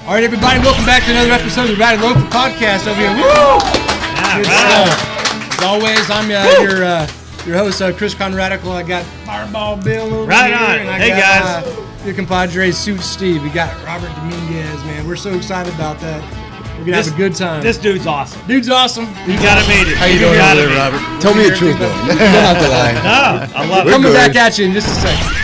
All right, everybody, welcome back to another episode of the Radical Loafer podcast over here. Woo! Good stuff. As always, I'm your host, Chris Conradical. I got Fireball Bill over here. And I got, guys. Your compadre, Suit Steve. We got Robert Dominguez, man. We're so excited about that. We're going to have a good time. This dude's awesome. Dude's awesome. You got to meet him. How you doing over there, Robert? Tell me the truth, though. You don't have to lie. No, I love it. Coming back at you in just a second.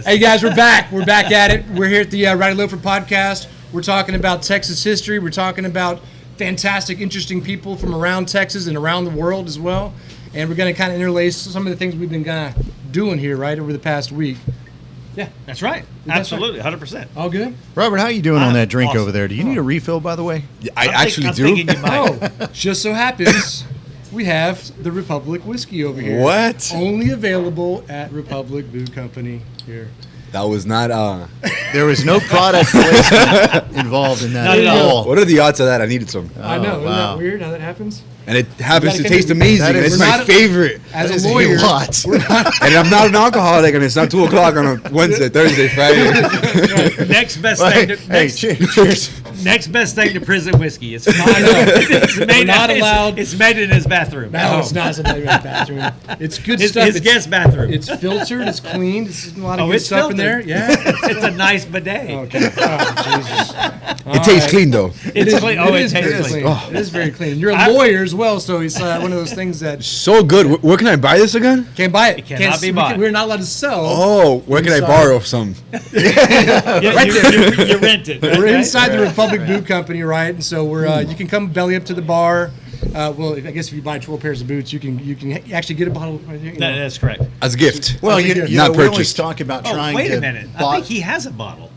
Hey guys, we're back. We're back at it. We're here at the Radical Loafer podcast. We're talking about Texas history. We're talking about fantastic, interesting people from around Texas and around the world as well. And we're going to kind of interlace some of the things we've been kind of doing here, right, over the past week. Yeah, that's right. Absolutely, 100%. All good? Robert, how are you doing on that drink awesome. over there? Do you need a refill, by the way? Yeah, I actually I'm do. thinking you might. Oh, just so happens we have the Republic whiskey over here. What? Only available at Republic Boot Company here. That was not. There was no product placement involved in that Not at at all. all. What are the odds of that? I needed some, I know. Isn't wow. that weird how that happens? and it happens to gotta taste get- amazing. that is- It's we're my not- favorite. As That a is lawyer, a lot. And I'm not an alcoholic, and it's not 2 o'clock on a Wednesday, Thursday, Friday. Next best Hey, thing. hey, cheers. Next best thing to prison whiskey. It's made, not allowed. It's made in his bathroom. No, it's not something in the bathroom. It's good His, stuff. his It's- guest bathroom. It's filtered. It's cleaned. It's a lot of Oh, good it's stuff in there. filtered. Yeah. It's a nice bidet. Okay. Oh, Jesus. It tastes clean though. It's clean. Oh, it is tastes very clean. clean. It is very clean. You're a lawyer as well, so it's one of those things that So good. Where can I buy this again? can't buy it. It cannot be bought. We're not allowed to sell. Oh, where can I Sorry. borrow some? Yeah, you rent it. We're right? inside the Republic Boot Company, right? And so we're you can come belly up to the bar. Well, I guess if you buy 12 pairs of boots, you can actually get a bottle right there. You know. That's correct. As a gift. Well, Okay, you good. know, Not we always purchased. talk about Oh, trying wait to a minute. I buy- think he has a bottle.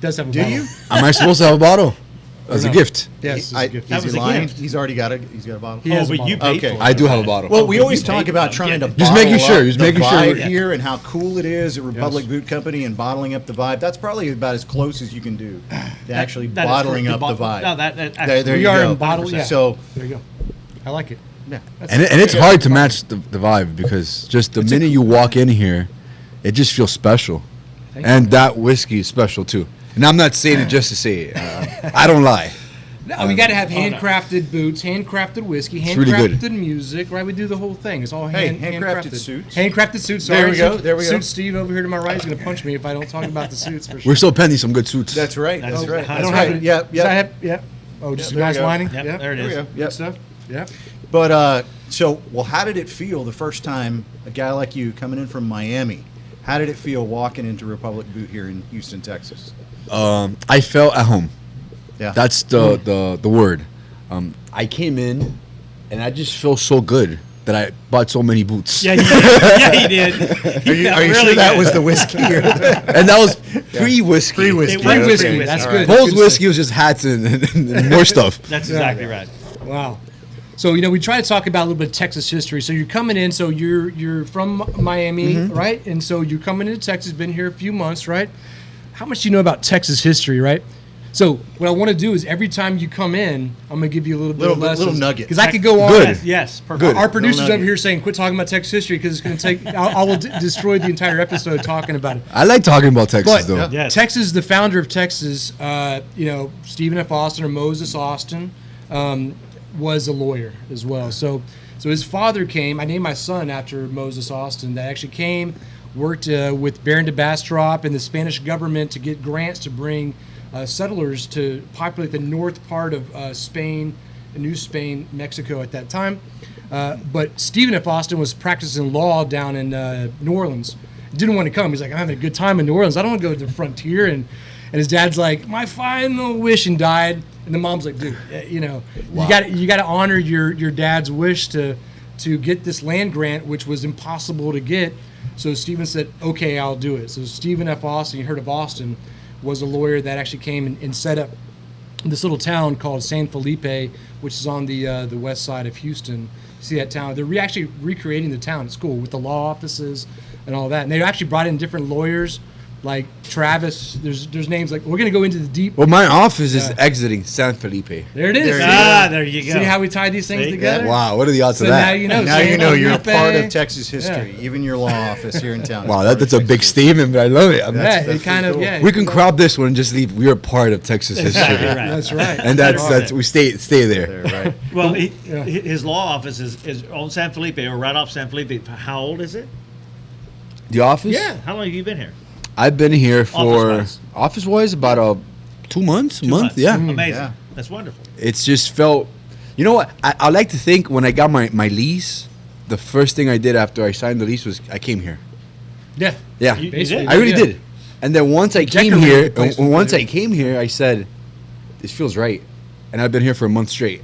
Does have a Do bottle. you? Am I supposed to have a bottle? As a no? gift. Yes. it's a I, gift. That is was he a lying? gift. He's already got a bottle. He has a but you bottle. paid Okay. for it. I do have a bottle. Well, we but always you talk paid about for it. trying to Just bottle making sure, up just the making sure. vibe Yeah. here and how cool it is at Republic Boot Company and bottling up the vibe. That's probably about as close as you can do to actually that is bottling correct. up the vibe. No, that There We you are go. in bottle. Yeah. So there you go. I like it. yeah. And it's hard to match the vibe because just the minute you walk in here, it just feels special. Thank And that whiskey is special too. And I'm not saying it just to say it. I don't lie. No, we got to have no. handcrafted boots, handcrafted whiskey, It's really good. handcrafted music, right? We do the whole thing. It's all Hey, handcrafted. handcrafted suits. Handcrafted suits. There sorry. we go, Suit- there we go. Suit Steve over here to my right is going to punch me if I don't talk about the suits for sure. We're still pending some good suits. That's right. That's That's right. right. I That's don't have right. it. Yeah. Does I Yeah. have, yeah. Oh, just a there we nice go. lining. Yep, yeah. there it There we is. go. Good Yep. stuff. Yeah. But well, how did it feel the first time a guy like you coming in from Miami? How did it feel walking into Republic Boot here in Houston, Texas? I felt at home. Yeah. That's the word. I came in, and I just feel so good that I bought so many boots. Yeah, he did. Yeah, he did. Are you sure that was the whiskey? Or And that was pre-whiskey. Pre-whiskey. It Free was whiskey. free That's whiskey. good. Post That's good whiskey was just hats and more stuff. That's exactly right. stuff. Wow. So we try to talk about a little bit of Texas history. So you're coming in. So you're from Miami, right? And so you're coming into Texas. Been here a few months, right? How much do you know about Texas history, right? So what I want to do is every time you come in, I'm going to give you a little bit of lessons. little nugget. Because I could go on. Good. Yes, perfect. Good. Our producer's nugget. over here saying, quit talking about Texas history because it's going to take, I will destroy the entire episode talking about it. I like talking about Texas, But though. Yes. Texas, the founder of Texas, Stephen F. Austin or Moses Austin, was a lawyer as well. So his father came. I named my son after Moses Austin. That actually came, worked with Baron de Bastrop and the Spanish government to get grants to bring settlers to populate the north part of Spain, New Spain, Mexico at that time. But Stephen F. Austin was practicing law down in New Orleans. Didn't want to come. He's like, I'm having a good time in New Orleans. I don't want to go to the frontier. And his dad's like, my final wish, and died. And the mom's like, dude, Wow. you got to honor your dad's wish to get this land grant, which was impossible to get. So Stephen said, okay, I'll do it. So Stephen F. Austin, you heard of Austin, was a lawyer that actually came and set up this little town called San Felipe, which is on the west side of Houston. You see that town? They're actually recreating the town. It's cool with the law offices and all that. And they actually brought in different lawyers like Travis. There's names like we're gonna go into the deep. Well, my office is Yeah. exiting San Felipe. There it is. There you go. See how we tie these things See? together? Wow, what are the odds So of that? now you know. Now you San know you're a Felipe. part of Texas history. Even your law office here in town. is Wow, part of that's a Texas big history. statement, but I love it. Yeah, That's it kind of. pretty Yeah, We can crop this one and just leave. We are part of Texas history, Right. That's right. and that's we stay there. There, right? Well, Yeah. his law office is on San Felipe, or right off San Felipe. How old is it? The office? Yeah. How long have you been here? I've been here for Office-wise. office-wise about 2 months, 2 month. months. Yeah, Amazing. Yeah. That's wonderful. it's just felt. You know what? I like to think when I got my lease, the first thing I did after I signed the lease was I came here. Yeah. Yeah, You Basically, did? I really yeah. did. And then once I came Decorated here, the place and with once it. I came here, I said, "This feels right," and I've been here for a month straight.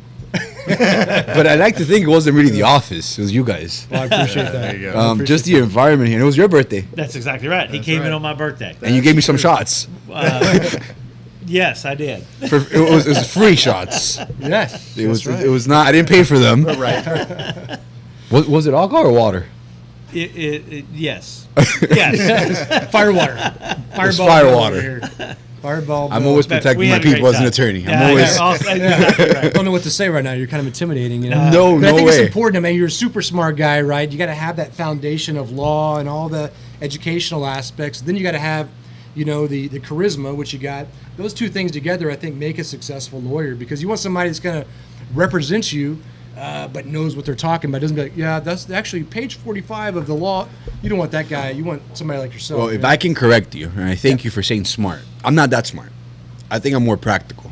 But I like to think it wasn't really the office; it was you guys. Well, I appreciate that. There you go. Just the environment here. And it was your birthday, That's exactly right. He came in right. on my birthday. and you gave me some shots. Yes, I did. It was free shots. Yes. It was. that's right. It was not. I didn't pay for them. Right. Was it alcohol or water? Yes. Yes. Firewater. Fireball. firewater. over here. Fireball. I'm Bill. always But protecting we my had a great people as an time. attorney. Yeah, I'm always. exactly right. I don't know what to say right now. You're kind of intimidating, you know. No, But I no think way. it's important. I mean, you're a super smart guy, right? You got to have that foundation of law and all the educational aspects. Then you got to have, you know, the charisma, which you got. Those two things together, I think, make a successful lawyer because you want somebody that's going to represent you, but knows what they're talking about. Doesn't be like, yeah, that's actually page 45 of the law. You don't want that guy. You want somebody like yourself. Well, if I can correct you, and I thank you for saying smart. I'm not that smart. I think I'm more practical.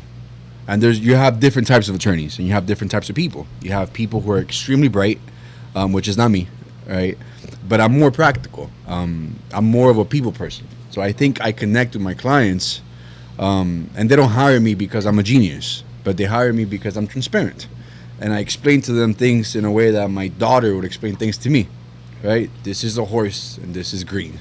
And you have different types of attorneys, and you have different types of people. You have people who are extremely bright, which is not me, right? But I'm more practical. I'm more of a people person. So I think I connect with my clients, and they don't hire me because I'm a genius, but they hire me because I'm transparent. And I explain to them things in a way that my daughter would explain things to me, right? This is a horse, and this is green.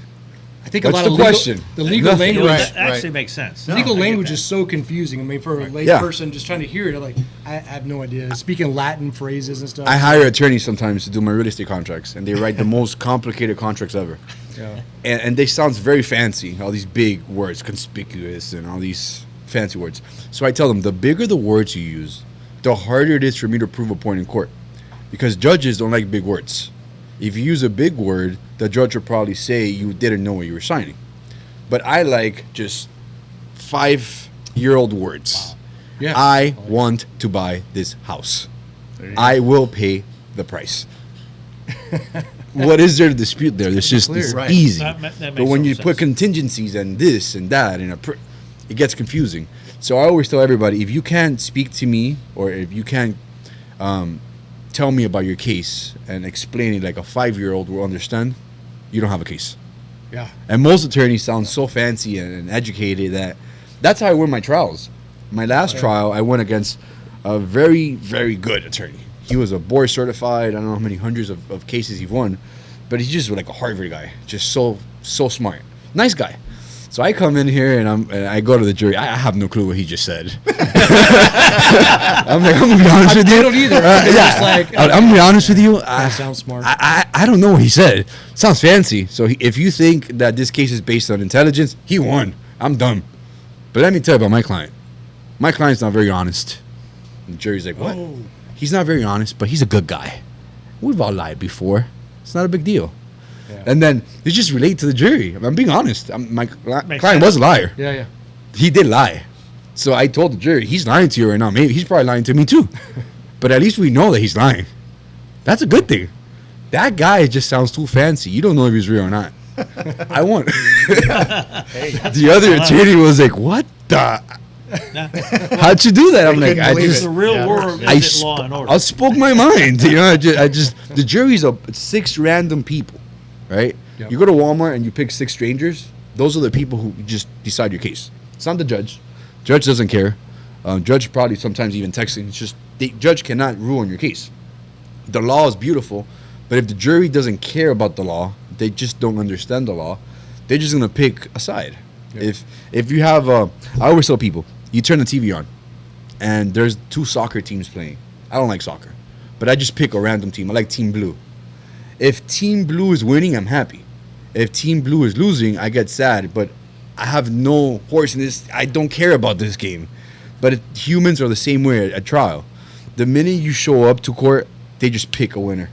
I think What's a lot the of legal, question? the legal Nothing. language. Right. That actually makes sense. No, Legal I get language that. is so confusing. I mean, for a lay Yeah. person just trying to hear it, like I have no idea. Speaking Latin phrases and stuff. I hire attorneys sometimes to do my real estate contracts, and they write the most complicated contracts ever. Yeah. And they sound very fancy, all these big words, conspicuous, and all these fancy words. So I tell them, the bigger the words you use, the harder it is for me to prove a point in court. Because judges don't like big words. If you use a big word, the judge will probably say you didn't know what you were signing. But I like just 5-year-old words. Yeah. I want to buy this house. I will pay the price. What is there to dispute there? It's just Clear. it's Right. easy. That makes But when total you put sense. contingencies and this and that it gets confusing. So I always tell everybody, if you can't speak to me or if you can't tell me about your case and explain it like a 5-year-old will understand, you don't have a case. Yeah. And most attorneys sound so fancy and educated that's how I win my trials. My last trial, I went against a very, very good attorney. He was a board certified. I don't know how many hundreds of cases he's won, but he's just like a Harvard guy, just so smart, nice guy. So I come in here and I go to the jury. I have no clue what he just said. I'm gonna be honest with you. I don't either. It's just like, I'm gonna be honest with you. That sounds smart. I don't know what he said. Sounds fancy. So if you think that this case is based on intelligence, he won. I'm dumb. But let me tell you about my client. My client's not very honest. And the jury's like, what? Oh. He's not very honest, but he's a good guy. We've all lied before. It's not a big deal. Yeah. And then they just relate to the jury. I'm being honest. My client sense. was a liar. Yeah, yeah. He did lie. So I told the jury, he's lying to you right now. Maybe he's probably lying to me too. But at least we know that he's lying. That's a good thing. That guy just sounds too fancy. You don't know if he's real or not. I won. The other attorney was like, what the? How'd you do that? I'm like, couldn't I believe just... it. The real Yeah. world I, is law and order. I spoke my mind. You know, I just the jury's 6 random people, right? Yep. You go to Walmart and you pick 6 strangers. Those are the people who just decide your case. It's not the judge. Judge doesn't care. Judge probably sometimes even texting. It's just the judge cannot rule on your case. The law is beautiful, but if the jury doesn't care about the law, they just don't understand the law. They're just gonna pick a side. Yep. If you have, I always tell people, you turn the TV on, and there's 2 soccer teams playing. I don't like soccer, but I just pick a random team. I like Team Blue. If Team Blue is winning, I'm happy. If Team Blue is losing, I get sad. But I have no horse in this. I don't care about this game. But humans are the same way at trial. The minute you show up to court, they just pick a winner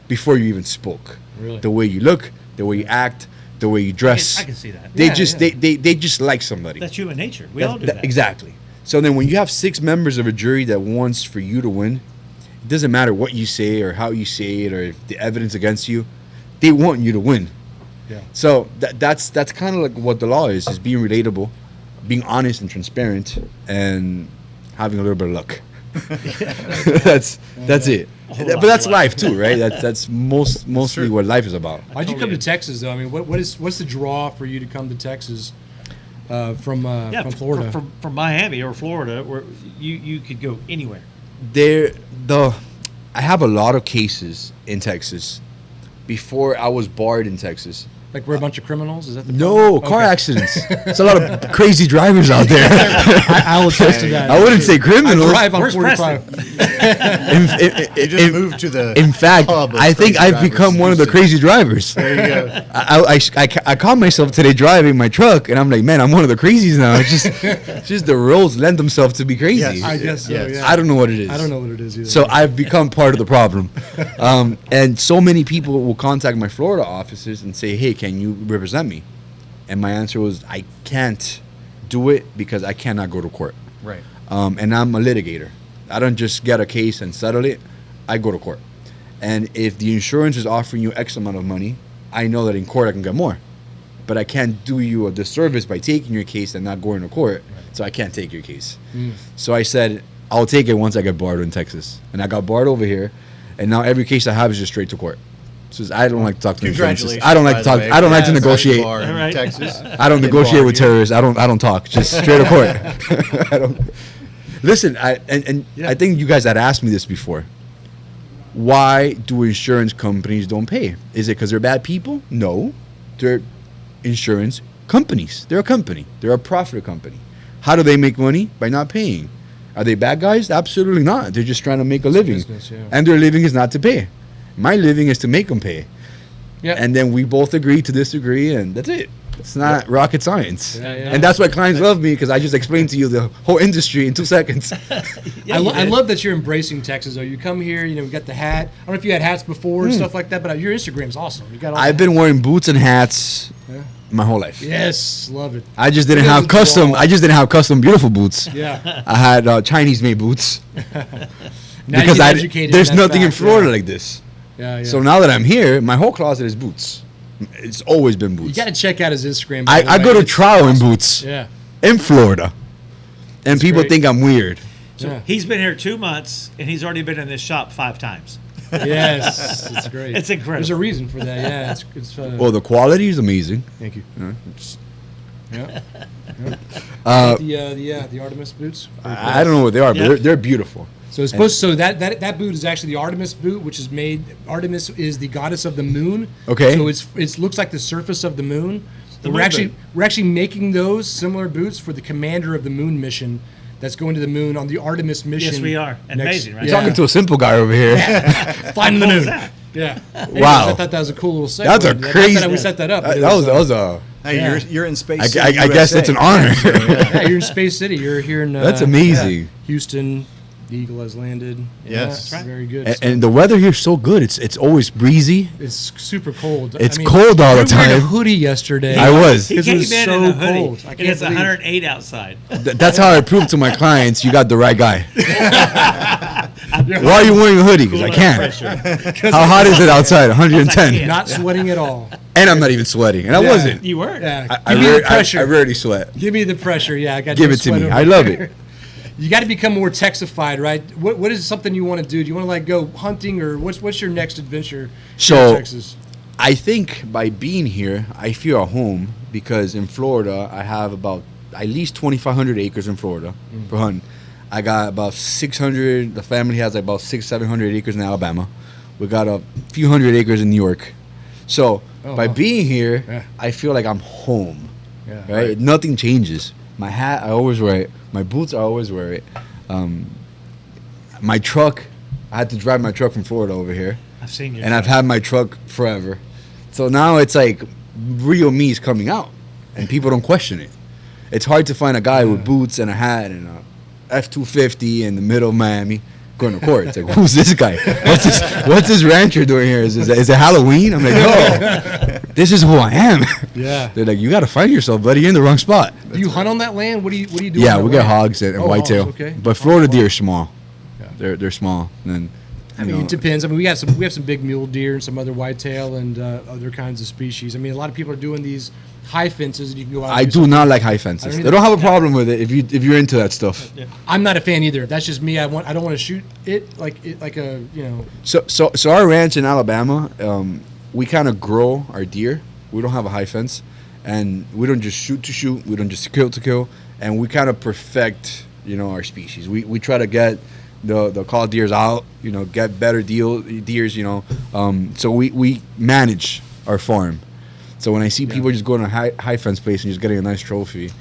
before you even spoke. Really? The way you look, the way you act, the way you dress. I can see that. They Yeah, just yeah. they just like somebody. That's human nature. We all do that. Exactly. So then when you have 6 members of a jury that wants for you to win, it doesn't matter what you say or how you say it or if the evidence against you, they want you to win. Yeah. So that's kind of like what the law is being relatable, being honest and transparent, and having a little bit of luck. that's it. whole But lot that's of luck. life too, right? That's mostly what life is about. Why'd you come to Texas though? I mean, what's the draw for you to come to Texas from Florida? From Miami or Florida, where you could go anywhere. I have a lot of cases in Texas. Before I was barred in Texas. Like we're a bunch of criminals? Is that the No, problem? car Okay. accidents. There's a lot of crazy drivers out there. I will attest to that. I wouldn't say I criminals. drive on Where's 45. You just moved to the. In fact, hub of I think crazy I've drivers become in one of the Houston. crazy drivers. There you go. I caught myself today driving my truck, and I'm like, man, I'm one of the crazies now. It's just the roads lend themselves to be crazy. Yes. I guess so, Yes. yeah. I don't know what it is. I don't know what it is either. So I've become part of the problem. And so many people will contact my Florida offices and say, hey, can you represent me? And my answer was, I can't do it because I cannot go to court. Right. And I'm a litigator. I don't just get a case and settle it. I go to court. And if the insurance is offering you X amount of money, I know that in court I can get more. But I can't do you a disservice by taking your case and not going to court. So I can't take your case. So I said, I'll take it once I get barred in Texas. And I got barred over here. And now every case I have is just straight to court. So I don't like to talk to insurances. Congratulations. I don't like by to the talk. way. I don't like to Yes, negotiate. bar in All right. Texas. I don't Get negotiate barred with here. terrorists. I don't talk. Just straight to court. I don't. Listen, I think you guys had asked me this before. Why do insurance companies don't pay? Is it because they're bad people? No, they're insurance companies. They're a company. They're a profit company. How do they make money? By not paying. Are they bad guys? Absolutely not. They're just trying to make a living, business, yeah. and their living is not to pay. My living is to make them pay. Yeah. And then we both agree to disagree, and that's it. It's not rocket science. Yeah, yeah. And that's why clients love me, because I just explained to you the whole industry in 2 seconds. I love that you're embracing Texas though. You come here, you know, we got the hat. I don't know if you had hats before and stuff like that, but your Instagram's awesome. You got all I've the been wearing boots and hats my whole life. Yes, love it. I just didn't It have is custom. raw. I just didn't have custom beautiful boots. Yeah. I had Chinese made boots Now because you get educated there's in that nothing in fact, Florida yeah. like this. Yeah, yeah. So now that I'm here, my whole closet is boots. It's always been boots. you got to check out his Instagram. by the I way. go to It's trial in awesome. boots Yeah. in Florida, and people great. think I'm weird. Yeah. He's been here 2 months, and he's already been in this shop 5 times. Yes, it's great. It's incredible. There's a reason for that. Yeah, it's Well, the quality is amazing. thank you. It's- Yeah. Uh, the Artemis boots. I don't know what they are, but Yeah. they're beautiful. So it's supposed. So that boot is actually the Artemis boot, which is made. Artemis is the goddess of the moon. Okay. So it looks like the surface of the moon. The we're moon actually boot. we're actually making those similar boots for the commander of the moon mission that's going to the moon on the Artemis mission. Yes, we are. Amazing, right? Yeah. Talking to a simple guy over here. Finding the How cool is moon. that? Yeah. Wow. I thought that was a cool little segue. That's a Not that crazy. we set that up. but it That was a. Hey, Yeah. you're in space. I City, guess that's an honor. Yeah, you're in Space City. You're here in. That's amazing. Houston. The Eagle has landed. Yes. That's very good. And the weather here's so good. It's always breezy. It's super cold. It's cold all the you were wearing a time. hoodie yesterday. I was. He Because came it was in so in a hoodie, cold. I and can't it's believe it. 108 outside. That's how I prove to my clients you got the right guy. Why are you wearing a hoodie? Because I can't. How hot is it outside? 110. Yeah. Not sweating at all. And I'm not even sweating. And I Yeah. wasn't. You weren't. Yeah. I, Give me the rare- pressure. I rarely sweat. Give me the pressure. Yeah, I got Give no it to sweat me. over I love there. it. You got to become more Texified, right? What is something you want to do? Do you want to like go hunting, or what's your next adventure So- here in Texas? I think by being here, I feel at home because in Florida, I have about at least 2,500 acres in Florida for hunting. I got about 600. The family has like about 700 acres in Alabama. We got a few hundred acres in New York. So by wow. being here, Yeah. I feel like I'm home. Yeah. Right? Nothing changes. My hat, I always wear it. My boots, I always wear it. My truck, I had to drive my truck from Florida over here. I've seen you. And I've had my truck forever. So now it's like real me is coming out. and people don't question it. It's hard to find a guy with boots and a hat and a F-250 in the middle of Miami going to court. It's like, who's this guy? What's this rancher doing here? Is it Halloween? I'm like, no, this is who I am. Yeah. They're like, you got to find yourself, buddy. You're in the wrong spot. Do you hunt on that land? What do you do? Yeah, on we that get land? hogs and whitetail. Hogs, okay. But Florida deer are small. Yeah. They're small. And then, I mean, it depends. I mean, we have some big mule deer and some other whitetail and other kinds of species. I mean, a lot of people are doing these high fences, and you can go out. I do not like high fences. I don't have a problem with it if you're into that stuff. I'm not a fan either. That's just me. I don't want to shoot it like a So our ranch in Alabama, we kind of grow our deer. We don't have a high fence, and we don't just shoot to shoot. We don't just kill to kill, and we kind of perfect our species. We try to get the call deers out, get better deers, so we manage our farm. So when I see people just going to a high fence place and just getting a nice trophy,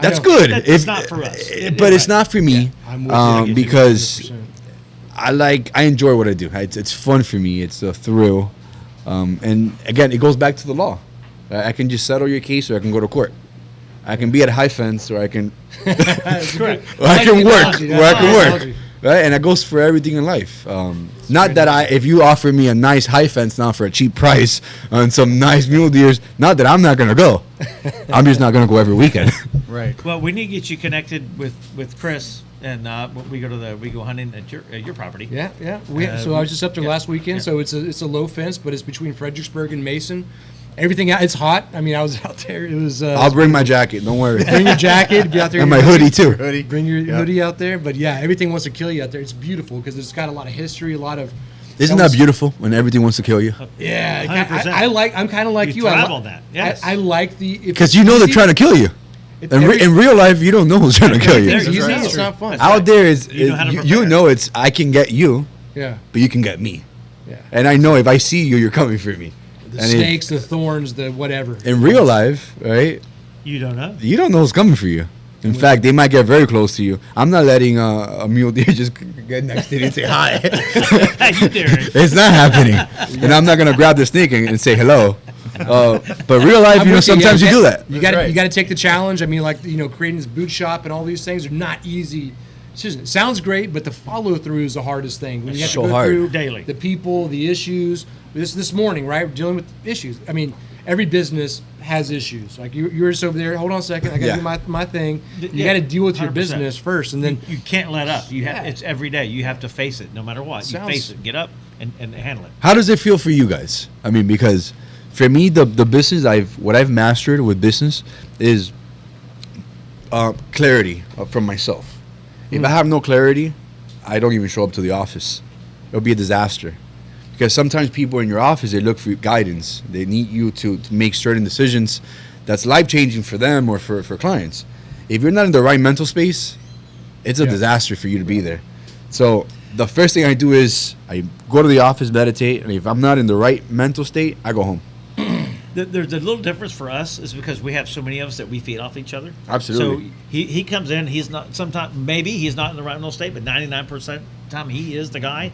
that's good. It's not for us. But it's not for me, I'm with you. because 100%. I enjoy what I do. It's fun for me. It's a thrill. And again, it goes back to the law. I can just settle your case, or I can go to court. I can be at a high fence, or I can Correct. or I can work. Analogy. Where I can Analogy. work. Right, and that goes for everything in life. Not that if you offer me a nice high fence now for a cheap price on some nice mule deers, not that I'm not gonna go. I'm just not gonna go every weekend. Right. Well, we need to get you connected with Chris, and we go hunting at your property. Yeah. So I was just up there last weekend. So it's a low fence, but it's between Fredericksburg and Mason. Everything out. It's hot. I mean, I was out there. It was. I'll bring my jacket. Don't worry. Bring your jacket. Be out there. And my hoodie too. Bring your hoodie out there. But yeah, everything wants to kill you out there. It's beautiful because it's got a lot of history, a lot of. Isn't that beautiful when everything wants to kill you? Yeah, 100%. I'm kind of like you. thrive on that. Yes. I like the. Because they're trying to kill you. In real life, you don't know who's trying to kill you. It's easy. That's It's right. not fun. Out there is You know how to you prepare. it's I can get you, Yeah. but you can get me. Yeah. And I know if I see you, you're coming for me. The And snakes, the thorns, the whatever. In real life, right? You don't know. You don't know who's coming for you. In fact, they might get very close to you. I'm not letting a mule deer just get next to you and say hi. You dare it. It's not happening. And I'm not gonna grab the snake and say hello. But real life, I'm with sometimes you do that. You got right. you got to take the challenge. I mean, like creating this boot shop and all these things are not easy. It sounds great, but the follow through is the hardest thing. When you have so to go hard. through Daily. the people, the issues. This morning, right? We're dealing with issues. I mean, every business has issues. Like you're just over there. Hold on a second. I got to Yeah. do my thing. You Yeah, got to deal with your 100%. business first, and then You can't let up. Yeah. It's every day. You have to face it, no matter what. You Sounds- face it. Get up and handle it. How does it feel for you guys? I mean, because for me, the business what I've mastered with business is clarity from myself. If I have no clarity, I don't even show up to the office. It'll be a disaster. Because sometimes people in your office, they look for guidance. They need you to make certain decisions that's life-changing for them or for clients. If you're not in the right mental space, it's a disaster for you to be there. So the first thing I do is I go to the office, meditate, and if I'm not in the right mental state, I go home. There's a little difference for us is because we have so many of us that we feed off each other. Absolutely. So he comes in. He's not. Sometimes maybe he's not in the right mental state, but 99% of the time he is the guy.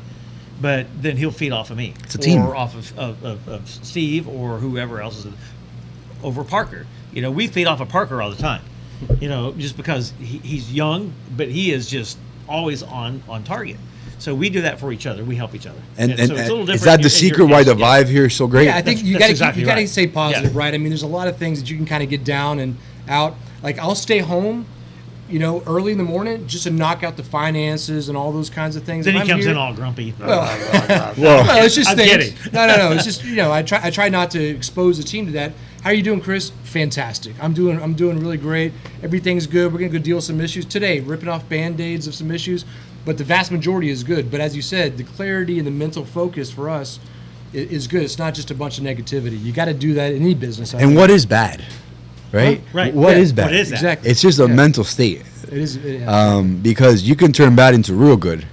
But then he'll feed off of me. It's a team. Or off of Steve or whoever else is over Parker. We feed off of Parker all the time. Just because he's young, but he is just always on target. So we do that for each other. We help each other. And so it's a little different is that in the your secret why case. the vibe here is so great? Yeah, I think you That's got to exactly you got to right. stay positive, Yeah. right? I mean, there's a lot of things that you can kind of get down and out. Like I'll stay home, early in the morning just to knock out the finances and all those kinds of things. Then If he I'm comes here- in all grumpy. Well, it's just I'm things. kidding. No. It's just I try not to expose the team to that. How are you doing, Chris? Fantastic. I'm doing really great. Everything's good. We're gonna go deal with some issues today, ripping off band-aids of some issues, but the vast majority is good. But as you said, the clarity and the mental focus for us is good. It's not just a bunch of negativity. You got to do that in any business. I And think. what is bad? Right? Right. What Yeah. is bad? What is that? Exactly. It's just a mental state. It is. Because you can turn bad into real good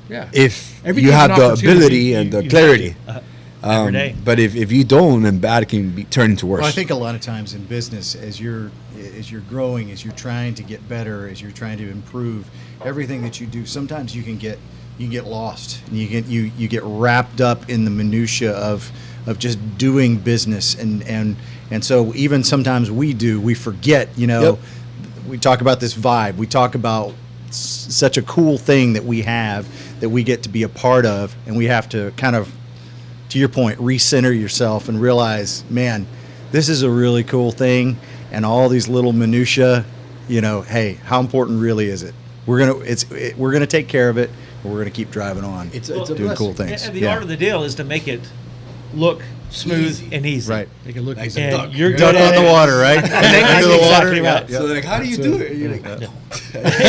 Yeah. if Everything's you have an the opportunity. ability and the You clarity. have to, every day. But if you don't, then bad can be turned into worse. Well, I think a lot of times in business, as you're growing, as you're trying to get better, as you're trying to improve everything that you do, sometimes you can get lost and you get wrapped up in the minutia of of just doing business, and so even sometimes we forget, Yep. we talk about this vibe, we talk about such a cool thing that we have that we get to be a part of, and we have to kind of, to your point, recenter yourself and realize, man, this is a really cool thing, and all these little minutia, hey, how important really is it? We're gonna take care of it, and we're gonna keep driving on. It's Well, a doing blessing. cool things. And the art of the deal is to make it look smooth Easy. and easy. Right. Make it look Like easy. a And duck. you're Duck good at on the it. water, right? That's Into the water. exactly right. Yeah. So like, how do you do it? You're like,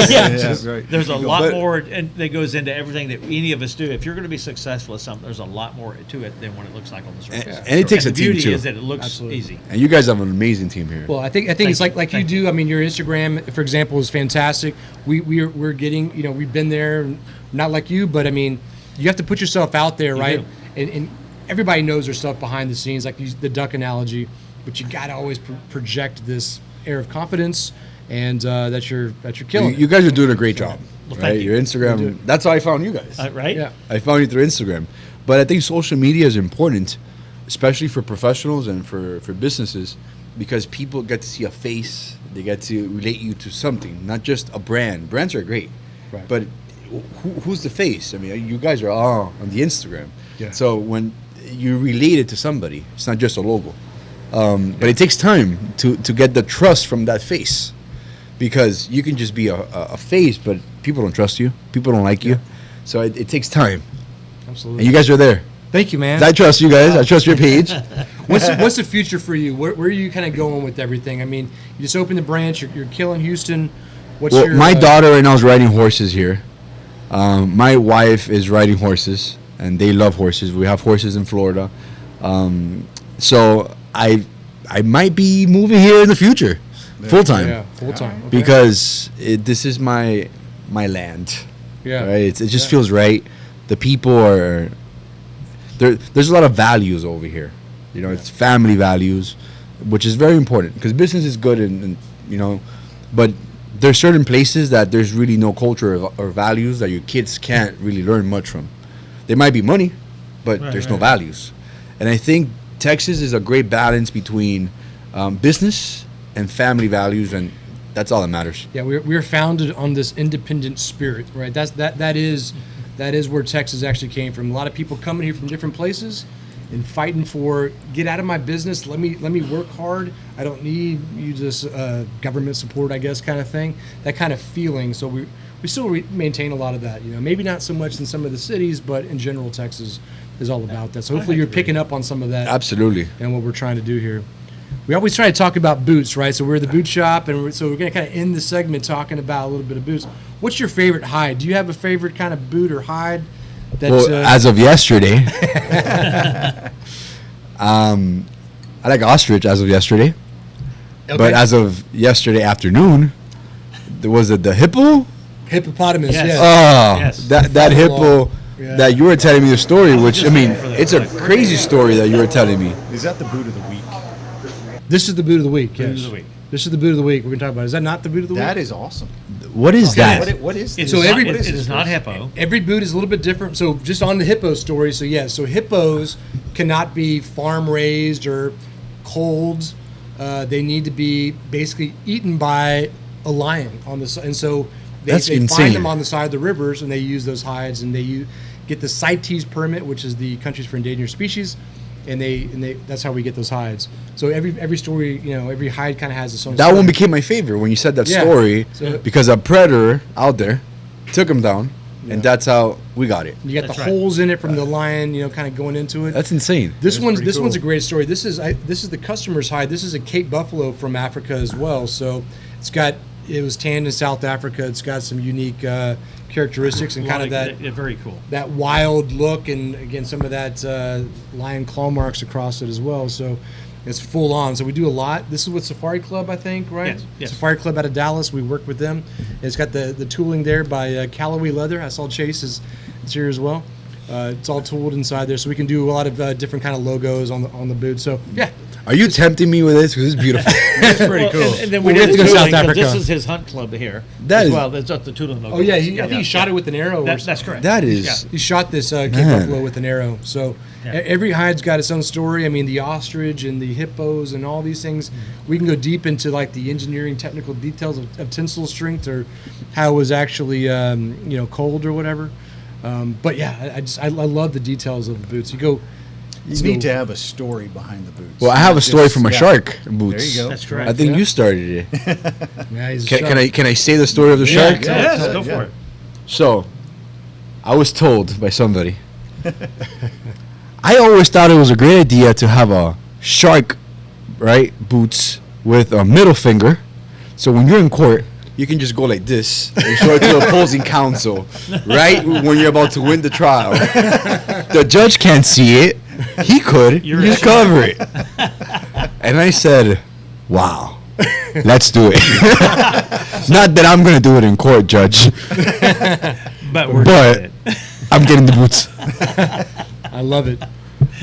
Yeah, right. There's a You go. lot But- more that goes into everything that any of us do. If you're going to be successful at something, there's a lot more to it than what it looks like on the surface. And it takes the a team beauty too. is that it looks Absolutely. easy. And you guys have an amazing team here. Well, I think it's you. like you Thank do. I mean, your Instagram, for example, is fantastic. We're getting, we've been there, not like you, but I mean, you have to put yourself out there, right? And everybody knows their stuff behind the scenes, like the duck analogy, but you got to always project this air of confidence and that you're killing. You guys are doing a great job. Well, right? thank you. Your Instagram. That's how I found you guys. Right? Yeah. I found you through Instagram. But I think social media is important, especially for professionals and for businesses, because people get to see a face. They get to relate you to something, not just a brand. Brands are great. Right. But who's the face? I mean, you guys are all on the Instagram. Yeah. So when you relate it to somebody, it's not just a logo. But it takes time to get the trust from that face, because you can just be a face, but people don't trust you. People don't like you. So it takes time. Absolutely. And you guys are there. Thank you, man. I trust you guys. I trust your page. What's the future for you? Where are you kind of going with everything? I mean, you just opened the branch. You're killing Houston. What's Well, your my daughter right now is riding horses here. My wife is riding horses, and they love horses. We have horses in Florida. So I might be moving here in the future, full time, Yeah, full time. Okay. because this is my land. yeah, Right? It just Yeah. feels right. The people are there. There's a lot of values over here. It's family values, which is very important, because business is good, and but there's certain places that there's really no culture or values that your kids can't really learn much from. There might be money, but Right, there's no right. values. And I think Texas is a great balance between business and family values, and that's all that matters. Yeah, we're founded on this independent spirit, right? That is where Texas actually came from. A lot of people coming here from different places and fighting for, get out of my business. Let me work hard. I don't need you just government support, I guess, kind of thing. That kind of feeling. So we still maintain a lot of that. Maybe not so much in some of the cities, but in general, Texas is all about that. So hopefully you're picking up on some of that. Absolutely. And what we're trying to do here. We always try to talk about boots, right? So we're the boot shop, and so we're going to kind of end the segment talking about a little bit of boots. What's your favorite hide? Do you have a favorite kind of boot or hide? That, Well, as of yesterday, I like ostrich as of yesterday. okay. But as of yesterday afternoon, there was the hippo. hippopotamus, Yes. yeah. Oh, Yes. that Follow hippo along. Yeah. that you were telling me the story, which I mean, For the- it's a crazy story that you were telling me. Is that the boot of the week? This is the boot of the week. Boot Yes. of the week. This is the boot of the week. We're going to talk about. Is that not the boot of the That week? is awesome. What is that? What is It this? So is every- not, What is it this, is not Chris? hippo. Every boot is a little bit different. So just on the hippo story, so yes, so hippos cannot be farm raised or cold. They need to be basically eaten by a lion on the and so That's they insane. find them on the side of the rivers, and they use those hides, and they get the CITES permit, which is the Countries for Endangered Species, and they that's how we get those hides. So every story, every hide kind of has its own. That story. one became my favorite when you said that Yeah. story, So- because a predator out there took him down, and that's how we got it. You got That's the right. holes in it from the lion, kind of going into it. That's insane. This one's pretty one's a cool. great story. This is the customer's hide. This is a Cape buffalo from Africa as well. So it was tanned in South Africa. It's got some unique characteristics and kind of that Very cool. that wild look, and again some of that lion claw marks across it as well. So it's full on. So we do a lot. This is with Safari Club, I think, right? Yes, yes. Safari Club out of Dallas. We work with them. It's got the tooling there by Callaway Leather. I saw Chase is here as well. It's all tooled inside there, so we can do a lot of different kind of logos on the boot. So yeah, Are you tempting me with this? Because it's beautiful. it's pretty cool. And then We we have did to go to tooling, South 'cause Africa. This is his hunt club here. That as is- well. That's the tooling logo. Oh yeah, I think he shot it with an arrow. That's correct. That is. He shot this Cape Man. Buffalo with an arrow. So every hide's got its own story. I mean, the ostrich and the hippos and all these things. We can go deep into like the engineering, technical details of tensile strength or how it was actually cold or whatever. But yeah, I love the details of the boots. You go. You need to have a story behind the boots. Well, I have a story for my Yeah. shark boots. There you go. That's correct. I think Yeah. you started it. Yeah, he's a Can shark. I say the story of the shark? Yeah. Yes, go for it. So, I was told by somebody. I always thought it was a great idea to have a shark, right, boots with a middle finger. So when you're in court, you can just go like this and show it to the opposing counsel, right when you're about to win the trial. The judge can't see it. He could. You're You a just cover it. And I said, "Wow, let's do it." Not that I'm gonna do it in court, Judge. But we're But- doing it. I'm getting the boots. I love it.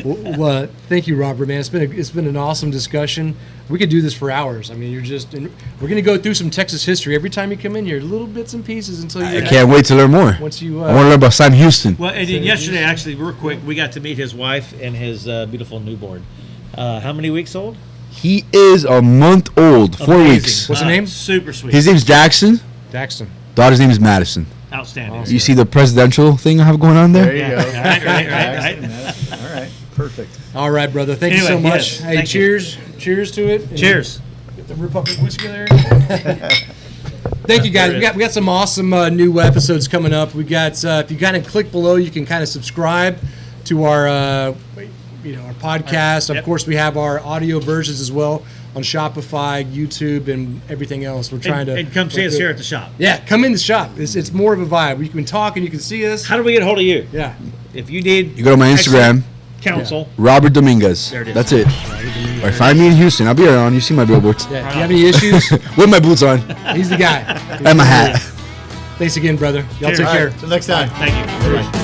Well, thank you, Robert. Man, it's been an awesome discussion. We could do this for hours. I mean, and we're going to go through some Texas history every time you come in here, little bits and pieces until you. I can't wait to learn more. Once you. I want to learn about Sam Houston. Well, and then yesterday, actually, real quick, we got to meet his wife and his beautiful newborn. How many weeks old? He is a month old, 4 Amazing. weeks. What's the name? Super sweet. His name's Jackson. Daxton. Daughter's name is Madison. Outstanding. You see the presidential thing I have going on there? There you Yeah. go. Right. All right. Perfect. All right, brother. Thank you so Anyway, much. yes, Hey, thank you. cheers. Cheers to it. And Cheers. Get the Republic whiskey there. Thank you, guys. We got some awesome new episodes coming up. We got if you kind of click below, you can kind of subscribe to our our podcast. Yep. Of course, we have our audio versions as well on Shopify, YouTube, and everything else. We're trying to And come see us here at the shop. Yeah, come in the shop. It's more of a vibe. We can talk and you can see us. How do we get a hold of you? Yeah. If you need You go to my Instagram, counsel, Robert Dominguez. There it is. That's it. Or find me in Houston. I'll be around. You see my billboards. Yeah. Do you have any issues? With my boots on He's the guy. and my hat. Thanks again, brother. Y'all Cheers. take All care. right. Till next time. thank you. Right.